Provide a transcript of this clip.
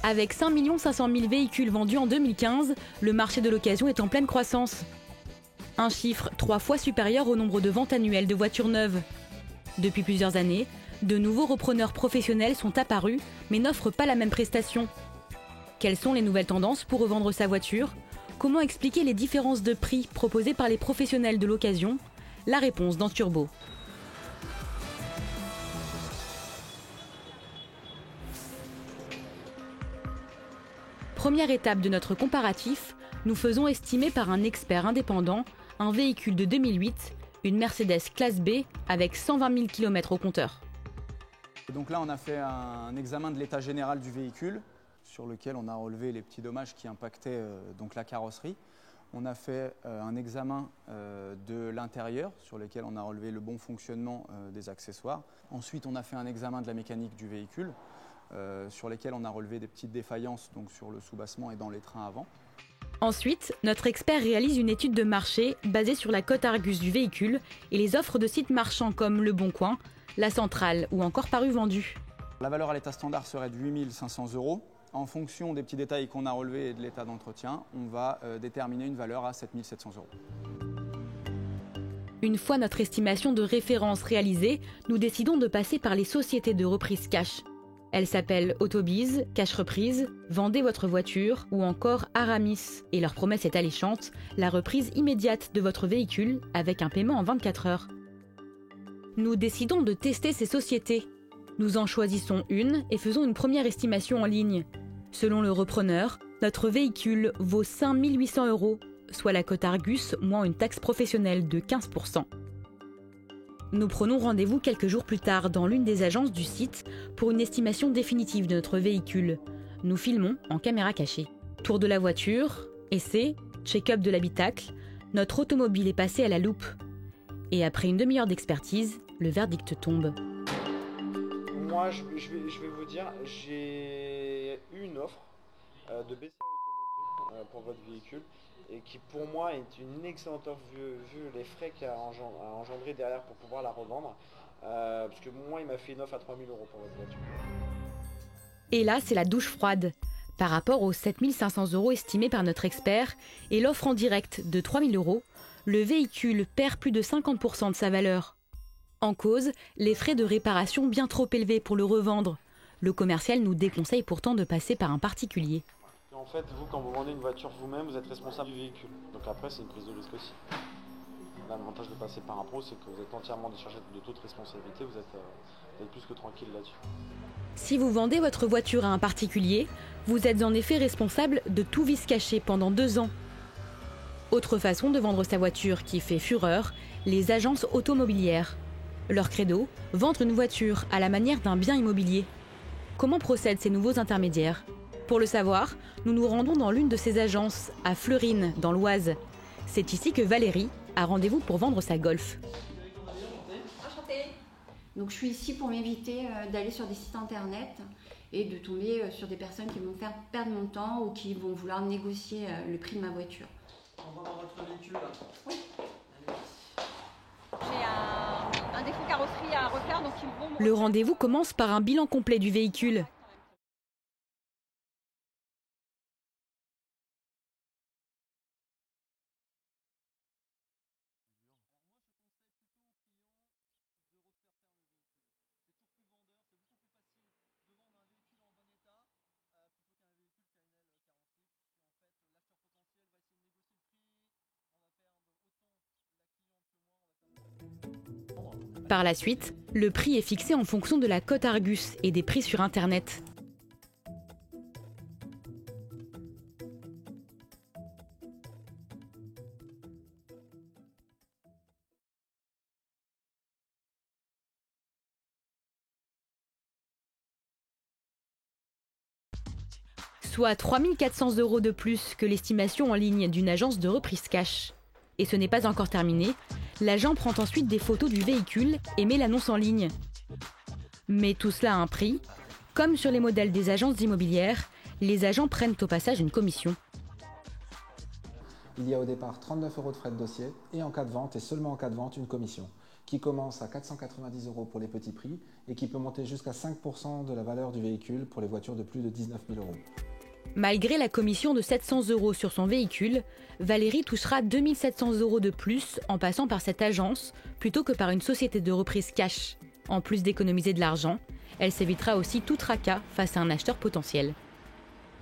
Avec 5 500 000 véhicules vendus en 2015, le marché de l'occasion est en pleine croissance. Un chiffre 3 fois supérieur au nombre de ventes annuelles de voitures neuves. Depuis plusieurs années, de nouveaux repreneurs professionnels sont apparus, mais n'offrent pas la même prestation. Quelles sont les nouvelles tendances pour revendre sa voiture? Comment expliquer les différences de prix proposées par les professionnels de l'occasion? La réponse dans Turbo. Première étape de notre comparatif, nous faisons estimer par un expert indépendant un véhicule de 2008, une Mercedes classe B avec 120 000 km au compteur. Donc là, on a fait un examen de l'état général du véhicule, sur lequel on a relevé les petits dommages qui impactaient donc la carrosserie. On a fait un examen de l'intérieur, sur lequel on a relevé le bon fonctionnement des accessoires. Ensuite, on a fait un examen de la mécanique du véhicule, sur lesquels on a relevé des petites défaillances donc sur le soubassement et dans les trains avant. Ensuite, notre expert réalise une étude de marché basée sur la cote Argus du véhicule et les offres de sites marchands comme Le Bon Coin, La Centrale ou encore Paru Vendu. La valeur à l'état standard serait de 8 500 €. En fonction des petits détails qu'on a relevés et de l'état d'entretien, on va déterminer une valeur à 7 700 €. Une fois notre estimation de référence réalisée, nous décidons de passer par les sociétés de reprise cash. Elles s'appellent Autobiz, Cash Reprise, Vendez votre voiture ou encore Aramis. Et leur promesse est alléchante, la reprise immédiate de votre véhicule avec un paiement en 24 heures. Nous décidons de tester ces sociétés. Nous en choisissons une et faisons une première estimation en ligne. Selon le repreneur, notre véhicule vaut 5 800 €, soit la cote Argus moins une taxe professionnelle de 15%. Nous prenons rendez-vous quelques jours plus tard dans l'une des agences du site pour une estimation définitive de notre véhicule. Nous filmons en caméra cachée. Tour de la voiture, essai, check-up de l'habitacle, notre automobile est passée à la loupe. Et après une demi-heure d'expertise, le verdict tombe. Moi, je vais vous dire, j'ai eu une offre de BCA Automobile pour votre véhicule et qui pour moi est une excellente offre vu les frais qu'il y a à engendrer derrière pour pouvoir la revendre. Parce que moi, il m'a fait une offre à 3 000 € pour votre voiture. Et là, c'est la douche froide. Par rapport aux 7 500 € estimés par notre expert et l'offre en direct de 3 000 €, le véhicule perd plus de 50% de sa valeur. En cause, les frais de réparation bien trop élevés pour le revendre. Le commercial nous déconseille pourtant de passer par un particulier. En fait, vous, quand vous vendez une voiture vous-même, vous êtes responsable du véhicule. Donc après, c'est une prise de risque aussi. L'avantage de passer par un pro, c'est que vous êtes entièrement déchargé de toute responsabilité, vous êtes plus que tranquille là-dessus. Si vous vendez votre voiture à un particulier, vous êtes en effet responsable de tout vice caché pendant 2 ans. Autre façon de vendre sa voiture qui fait fureur, les agences automobilières. Leur credo, vendre une voiture à la manière d'un bien immobilier. Comment procèdent ces nouveaux intermédiaires? Pour le savoir, nous nous rendons dans l'une de ces agences, à Fleurines, dans l'Oise. C'est ici que Valérie a rendez-vous pour vendre sa Golf. Enchantée. Donc je suis ici pour m'éviter d'aller sur des sites internet et de tomber sur des personnes qui vont me faire perdre mon temps ou qui vont vouloir négocier le prix de ma voiture. On va dans votre véhicule là. Oui. J'ai un défaut carrosserie à refaire, donc ils vont... Le rendez-vous commence par un bilan complet du véhicule. Par la suite, le prix est fixé en fonction de la cote Argus et des prix sur Internet. Soit 3 400 € de plus que l'estimation en ligne d'une agence de reprise cash. Et ce n'est pas encore terminé, l'agent prend ensuite des photos du véhicule et met l'annonce en ligne. Mais tout cela a un prix. Comme sur les modèles des agences immobilières, les agents prennent au passage une commission. Il y a au départ 39 € de frais de dossier et en cas de vente, et seulement en cas de vente, une commission qui commence à 490 € pour les petits prix et qui peut monter jusqu'à 5% de la valeur du véhicule pour les voitures de plus de 19 000 €. Malgré la commission de 700 € sur son véhicule, Valérie touchera 2 700 € de plus en passant par cette agence plutôt que par une société de reprise cash. En plus d'économiser de l'argent, elle s'évitera aussi tout tracas face à un acheteur potentiel.